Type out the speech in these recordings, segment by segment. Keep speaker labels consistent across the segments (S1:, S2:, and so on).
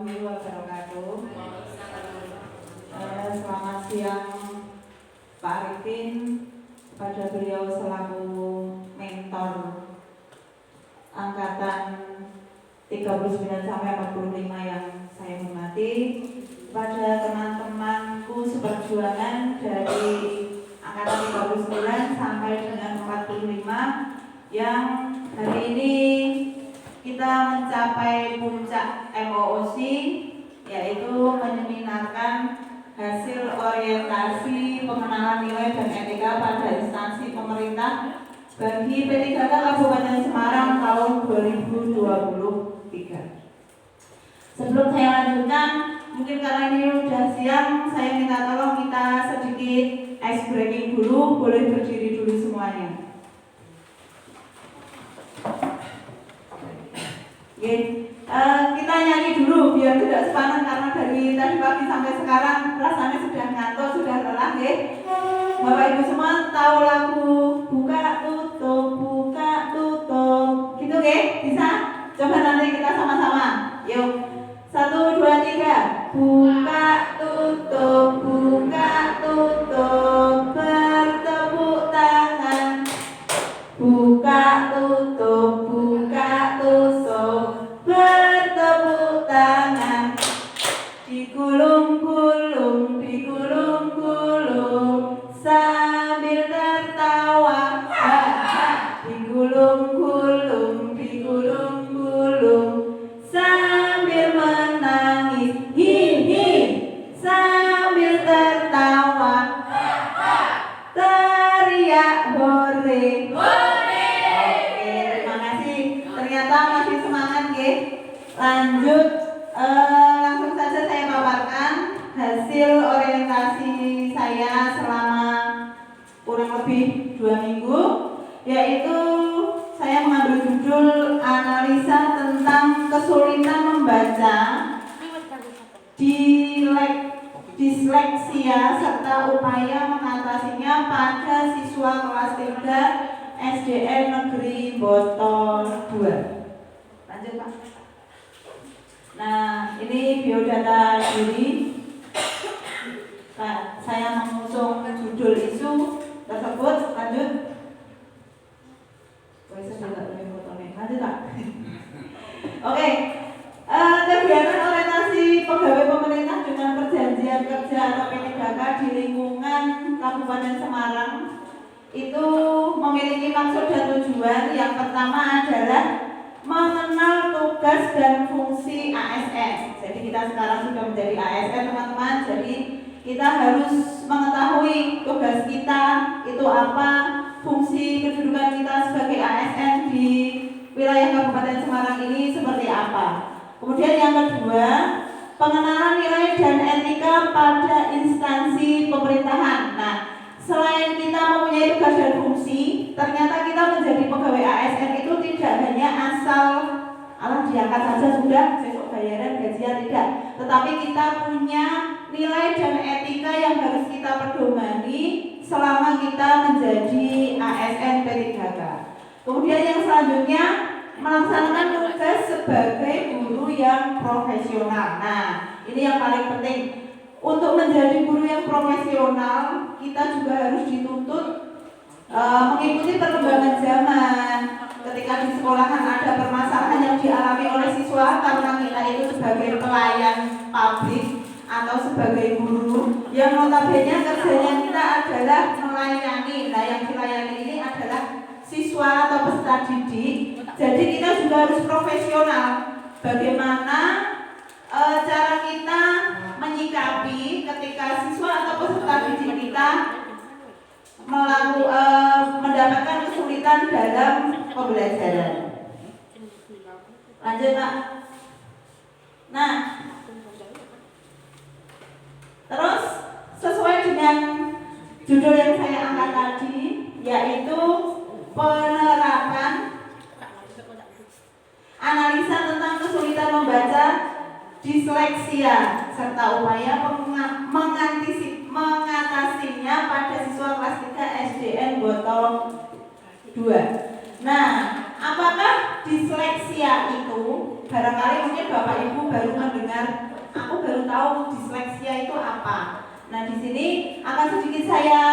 S1: warahmatullahi wabarakatuh. Selamat siang Pak Arifin, pada beliau selaku mentor angkatan 39 sampai 45 yang saya hormati, pada teman-temanku seperjuangan dari angkatan 39 sampai dengan 45 yang hari ini kita mencapai puncak MOOC, yaitu menyeminarkan hasil orientasi pengenalan nilai dan etika pada instansi pemerintah bagi P3K Kabupaten Semarang tahun 2023. Sebelum saya lanjutkan, mungkin karena ini sudah siang, saya minta tolong kita sedikit ice breaking dulu, boleh berdiri dulu semuanya. Kita nyanyi dulu biar tidak sepaneng, karena dari tadi pagi sampai sekarang rasanya sudah ngantuk, sudah lelah. Bapak Ibu semua tahu lagu buka tutup gitu bisa? Coba nanti kita sama-sama. Yuk, 1, 2, 3. Buka tutup bertepuk tangan. Buka tutup bertepuk tangan. Digulung-gulung sambil tertawa. Digulung-gulung sambil menangis. Sambil tertawa. Teriak hore. Terima kasih. Ternyata masih semangat, Lanjut, langsung saja saya paparkan hasil orientasi saya selama kurang lebih 2 minggu, yaitu saya mengambil judul analisa tentang kesulitan membaca, disleksia serta upaya mengatasinya pada siswa kelas 3 SDN Negeri Boto 2. Lanjut, Pak. Nah, ini biodata diri. Saya mengusung judul isu tersebut. Lanjut. Lanjut, Pak. Oke. Kegiatan orientasi pegawai pemerintah dengan perjanjian kerja atau P3K di lingkungan Kabupaten Semarang itu memiliki maksud dan tujuan. Yang pertama adalah mengenal tugas dan fungsi ASN. Jadi kita sekarang sudah menjadi ASN, teman-teman. Jadi kita harus mengetahui tugas kita itu apa, fungsi kedudukan kita sebagai ASN di wilayah Kabupaten Semarang ini seperti apa. Kemudian yang kedua, pengenalan nilai dan etika pada instansi pemerintahan. Nah, selain kita mempunyai tugas dan fungsi, ternyata kita menjadi pegawai ASN itu tidak hanya asal diangkat saja sudah besok bayaran gajian, tidak, tetapi kita punya nilai dan etika yang harus kita pedomani selama kita menjadi ASN P3K. Kemudian yang selanjutnya, melaksanakan tugas sebagai guru yang profesional. Nah, ini yang paling penting. Untuk menjadi guru yang profesional, kita juga harus dituntut mengikuti perkembangan zaman. Ketika di sekolahan ada permasalahan yang dialami oleh siswa, karena kita itu sebagai pelayan publik atau sebagai guru yang notabene kerjanya kita adalah melayani. Nah, yang dilayani ini adalah siswa atau peserta didik. Jadi kita juga harus profesional. Bagaimana cara kita menyikapi ketika siswa atau peserta didik kita mendapatkan kesulitan dalam pembelajaran. Lanjut, Pak. Nah, terus sesuai dengan judul yang saya angkat tadi, yaitu penerapan analisa tentang kesulitan membaca, disleksia serta upaya mengatasinya pada siswa kelas 3 SDN Boto 2. Nah, apakah disleksia itu? Barangkali mungkin Bapak Ibu baru mendengar, aku baru tahu disleksia itu apa. Nah, di sini akan sedikit saya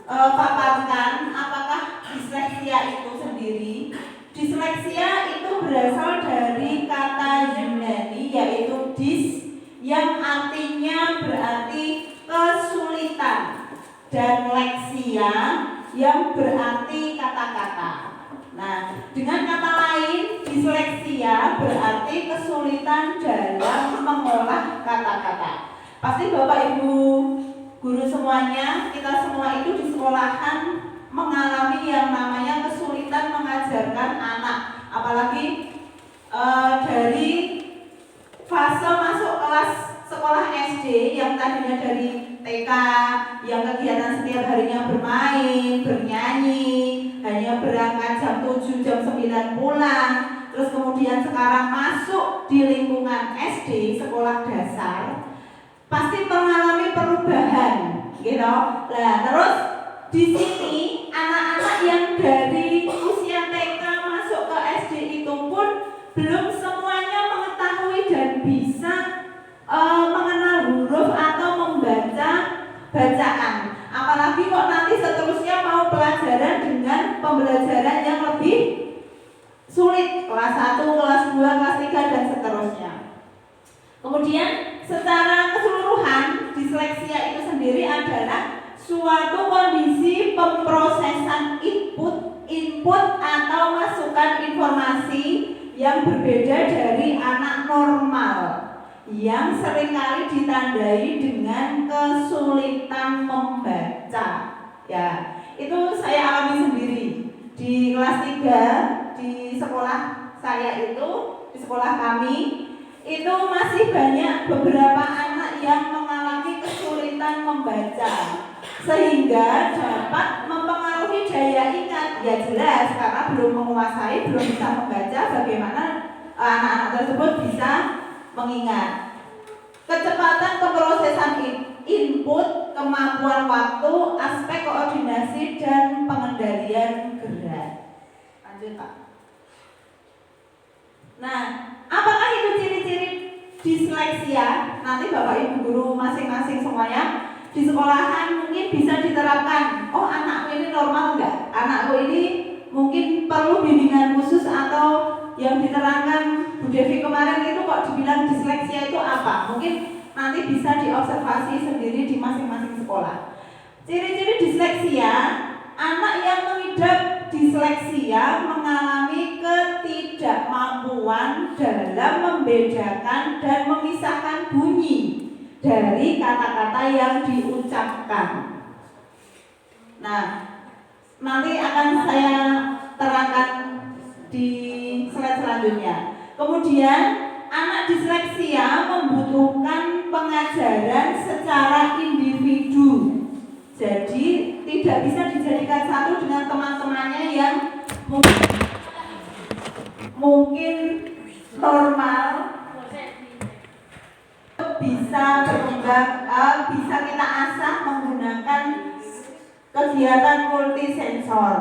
S1: paparkan apakah disleksia itu sendiri. Disleksia itu berasal dari kata Yunani yaitu dis, yang artinya berarti kesulitan, dan leksia yang berarti kata-kata. Nah, dengan kata lain, disleksia berarti kesulitan dalam mengolah kata-kata. Pasti Bapak Ibu guru semuanya, kita semua itu di sekolahan mengalami yang namanya kesulitan mengajarkan anak, apalagi dari fase masuk kelas sekolah SD yang tadinya dari TK, yang kegiatan setiap harinya bermain, bernyanyi, hanya berangkat jam 7, jam 9 pulang. Terus kemudian sekarang masuk di lingkungan SD, sekolah dasar, pasti mengalami perubahan, gitu. Nah, terus di sini anak-anak yang dari usia TK masuk ke SD itu pun belum semuanya mengetahui dan bisa mengenal huruf atau membaca bacaan. Apalagi kok nanti seterusnya mau pelajaran dengan pembelajaran yang lebih sulit, kelas 1, kelas 2, kelas 3 dan seterusnya. Kemudian secara keseluruhan disleksia itu sendiri adalah suatu kondisi pemrosesan input atau masukan informasi yang berbeda dari anak normal, yang seringkali ditandai dengan kesulitan membaca. Ya, itu saya alami sendiri di kelas 3 di sekolah saya itu, di sekolah kami itu masih banyak beberapa anak yang mengalami kesulitan membaca, sehingga dapat mempengaruhi daya ingat. Ya jelas, karena belum menguasai, belum bisa membaca, bagaimana anak-anak tersebut bisa mengingat. Kecepatan pemrosesan input, kemampuan waktu, aspek koordinasi dan pengendalian gerak. Lanjut Pak. Nah, apakah itu ciri-ciri disleksia? Nanti Bapak Ibu guru masing-masing semuanya di sekolahan mungkin bisa diterapkan. Oh, anakku ini normal enggak? Anakku ini mungkin perlu bimbingan khusus, atau yang diterangkan Bu Devi kemarin itu kok dibilang disleksia itu apa? Mungkin nanti bisa diobservasi sendiri di masing-masing sekolah. Ciri-ciri disleksia, anak yang mengidap disleksia mengalami ketidakmampuan dalam membedakan dan memisahkan bunyi dari kata-kata yang diucapkan. Nah, nanti akan saya terangkan di slide selanjutnya. Kemudian, anak disleksia membutuhkan pengajaran secara individu. Jadi tidak bisa dijadikan satu dengan teman-temannya yang mungkin normal, bisa berkembang, bisa kita asah menggunakan kegiatan multisensor.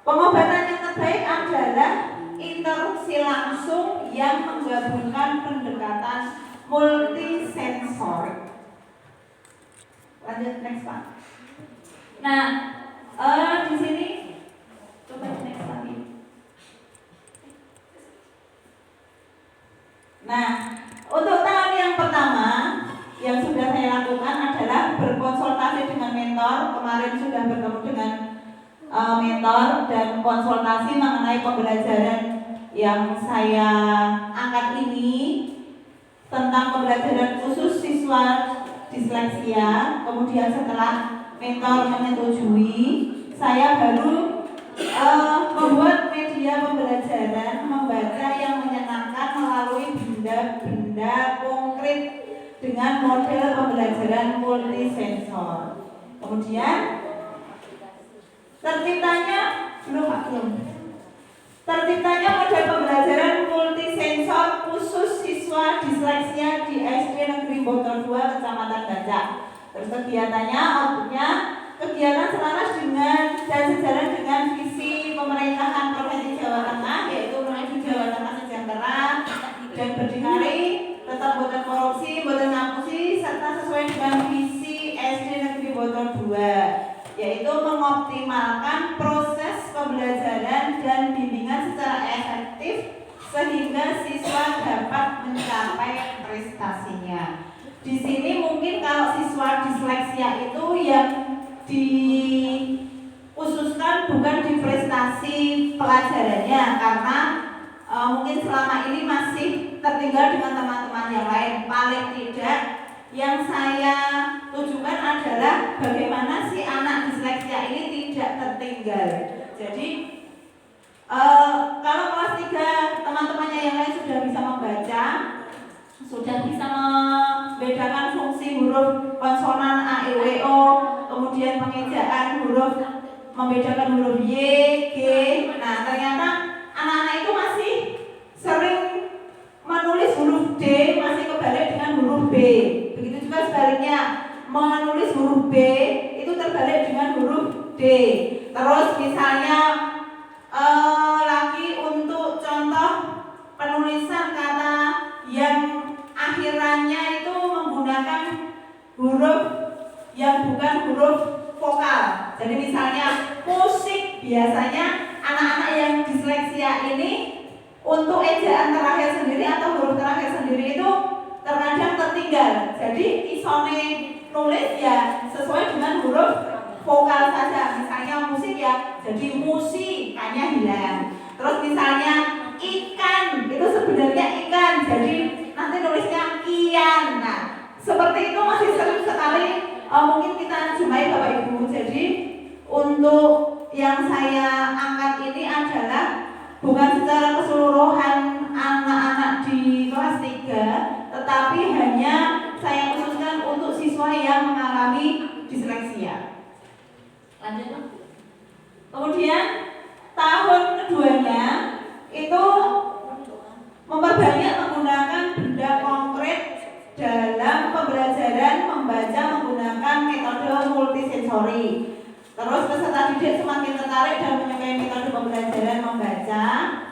S1: Pengobatan yang terbaik adalah interupsi langsung yang menggabungkan pendekatan multisensor. Lanjut next Pak. Nah, di sini coba next lagi. Nah, untuk tahap yang pertama yang sudah saya lakukan adalah berkonsultasi dengan mentor. Kemarin sudah bertemu dengan mentor dan konsultasi mengenai pembelajaran yang saya angkat ini tentang pembelajaran khusus siswa disleksia. Kemudian setelah mentor menyetujui, saya baru membuat media pembelajaran membaca yang menyenangkan melalui benda-benda konkret dengan model pembelajaran multisensor. Kemudian terciptanya terciptanya model pembelajaran multisensor khusus siswa disleksia di SD Negeri Bogor 2 Kecamatan Gajah. Terus kegiatannya, outputnya kegiatan selaras dengan dan sejalan dengan visi pemerintahan Provinsi Jawa Tengah, yaitu menuju Jawa Tengah sejahtera, mengoptimalkan proses pembelajaran dan bimbingan secara efektif sehingga siswa dapat mencapai prestasinya. Di sini mungkin kalau siswa disleksia itu yang dikhususkan bukan di prestasi pelajarannya, karena mungkin selama ini masih tertinggal dengan teman-teman yang lain. Paling tidak yang saya tujukan adalah bagaimana si anak disleksia ini tidak tertinggal. Jadi kalau kelas 3 teman-temannya yang lain sudah bisa membaca, sudah bisa membedakan fungsi huruf konsonan A, E, W, O, kemudian pengejaan huruf, membedakan huruf Y, G. Nah, ternyata anak-anak itu masih sering menulis huruf D masih kebalik dengan huruf B. Begitu juga sebaliknya, menulis huruf B itu terbalik dengan huruf D. Terus misalnya lagi untuk contoh penulisan kata yang akhirannya itu menggunakan huruf yang bukan huruf vokal. Jadi misalnya musik, biasanya anak-anak yang disleksia ini untuk ejaan terakhir sendiri atau huruf terakhir sendiri itu terkadang tertinggal. Jadi isone nulis ya sesuai dengan huruf vokal saja. Misalnya musik ya, jadi musik, kanya hilang. Terus misalnya ikan, itu sebenarnya ikan, jadi nanti nulisnya kian. Nah, seperti itu masih sering sekali mungkin kita jumpai Bapak Ibu. Jadi untuk yang saya angkat ini adalah bukan secara keseluruhan anak-anak di kelas 3, tetapi hanya saya khususkan untuk siswa yang mengalami disleksia. Lanjut. Kemudian tahun keduanya itu memperbanyak menggunakan benda konkret dalam pembelajaran membaca menggunakan metode multisensori. Terus peserta didik semakin tertarik dan menyukai metode pembelajaran membaca.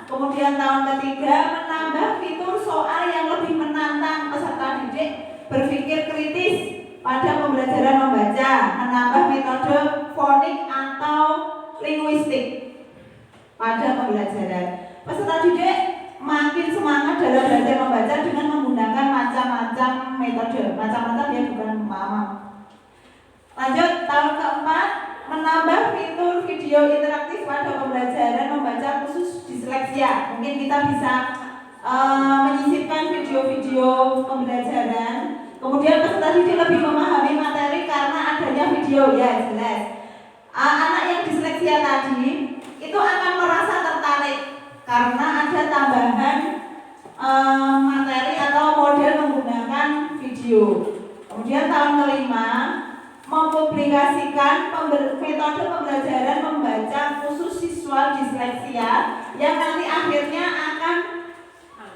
S1: Kemudian tahun ketiga menambah fitur soal yang lebih menantang peserta didik berpikir kritis pada pembelajaran membaca, menambah metode fonik atau linguistik pada pembelajaran. Peserta didik makin semangat dalam belajar membaca dengan menggunakan macam-macam metode. Macam-macam ya, bukan maaf. Lanjut, tahun keempat menambah fitur video interaktif pada pembelajaran membaca khusus disleksia. Mungkin kita bisa menyisipkan video-video pembelajaran. Kemudian peserta didik lebih memahami materi karena adanya video, ya jelas. Anak yang disleksia tadi itu akan merasa tertarik karena ada tambahan materi atau model menggunakan video. Kemudian tahun kelima mempublikasikan metode pembelajaran membaca khusus siswa disleksia yang nanti akhirnya akan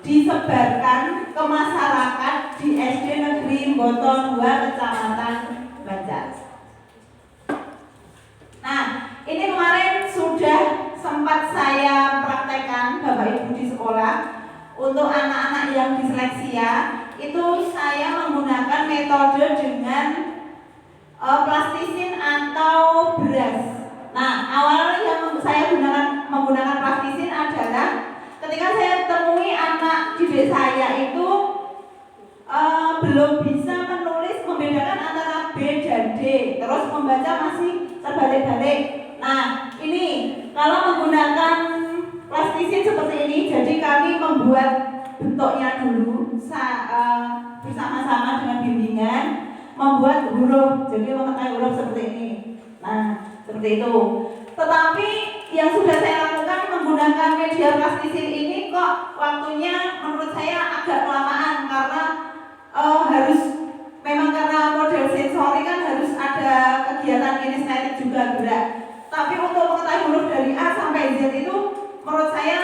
S1: disebarkan ke masyarakat di SD Negeri Boton 2 Kecamatan Banjar. Nah, ini kemarin sudah sempat saya praktekkan Bapak Ibu di sekolah. Untuk anak-anak yang disleksia itu saya menggunakan metode dengan plastisin atau beras. Nah, awalnya yang saya menggunakan plastisin adalah ketika saya temui anak didik saya itu belum bisa membedakan antara B dan D, terus membaca masih terbalik-balik. Nah, ini kalau menggunakan plastisin seperti ini, jadi kami membuat bentuknya dulu bersama-sama dengan bimbingan, membuat huruf, jadi mengetahui huruf seperti ini. Nah, seperti itu. Tetapi yang sudah saya lakukan menggunakan media plastisin ini kok waktunya menurut saya agak kelamaan, karena karena model sensori kan harus ada kegiatan kinestetik juga gerak. Tapi untuk mengetahui huruf dari A sampai Z itu menurut saya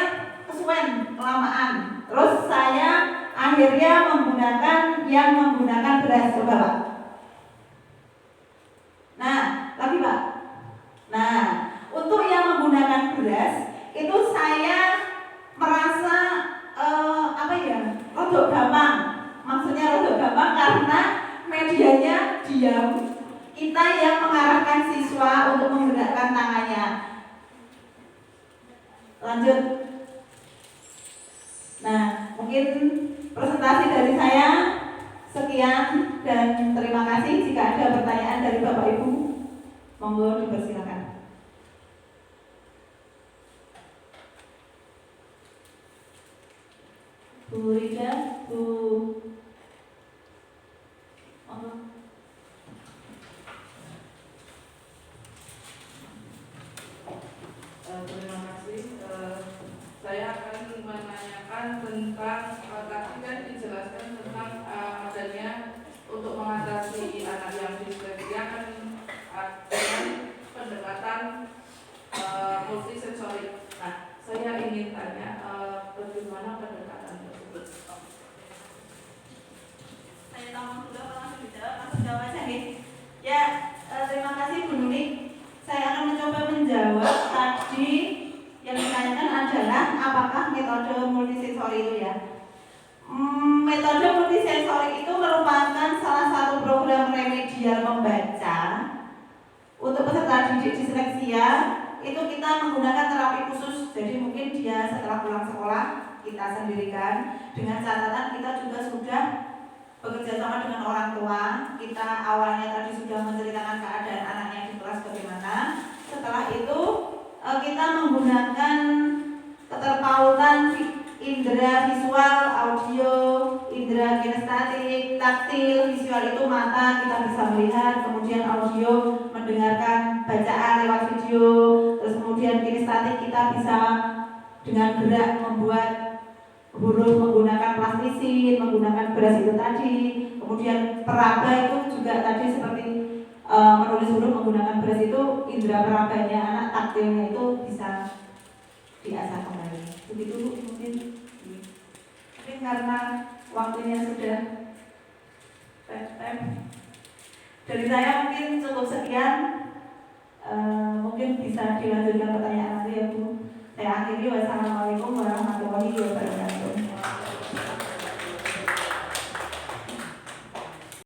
S1: kesuwen, kelamaan. Terus saya akhirnya menggunakan beras. Coba Pak. Nah, lagi Pak. Nah, untuk yang menggunakan beras itu saya merasa rodok gampang. Maksudnya rodok gampang karena medianya diam. Kita yang mengarahkan siswa untuk menggerakkan menggerakkan tangannya. Lanjut. Nah, mungkin presentasi dari saya sekian dan terima kasih. Jika ada pertanyaan dari Bapak Ibu, monggo dipersilakan. Bu Rida, Bu monggo.
S2: Terima kasih. Saya akan menanyakan tentang tadi kan dijelaskan tentang adanya untuk mengatasi anak yang disleksia kan dengan pendekatan multisensorik. Nah, saya ingin tanya bagaimana pendekatan tersebut?
S1: Saya tahu dulu langsung dijawab, langsung jawab aja nih. Ya, terima kasih Bu Nuni. Saya akan mencoba menjawab tadi yang ditanyakan adalah apakah metode multisensori itu ya. Metode multisensori itu merupakan salah satu program remedial membaca untuk peserta didik disleksia. Itu kita menggunakan terapi khusus, jadi mungkin dia setelah pulang sekolah kita sendirikan, dengan catatan kita juga sudah bekerja sama dengan orang tua. Kita awalnya tadi sudah menceritakan keadaan anaknya di kelas bagaimana. Setelah itu kita menggunakan keterpautan indera visual, audio, indera kinestetik, taktil. Visual itu mata, kita bisa melihat, kemudian audio mendengarkan bacaan lewat video, terus kemudian kinestetik kita bisa dengan gerak membuat huruf menggunakan plastisin, menggunakan beras itu tadi. Kemudian peraba itu juga tadi seperti menulis huruf menggunakan beras itu, indera perabanya anak, taktilnya itu bisa diasah kembali. Begitu mungkin. Mungkin karena waktunya sudah dari saya mungkin cukup sekian. Mungkin bisa dilanjutkan pertanyaan nanti ya.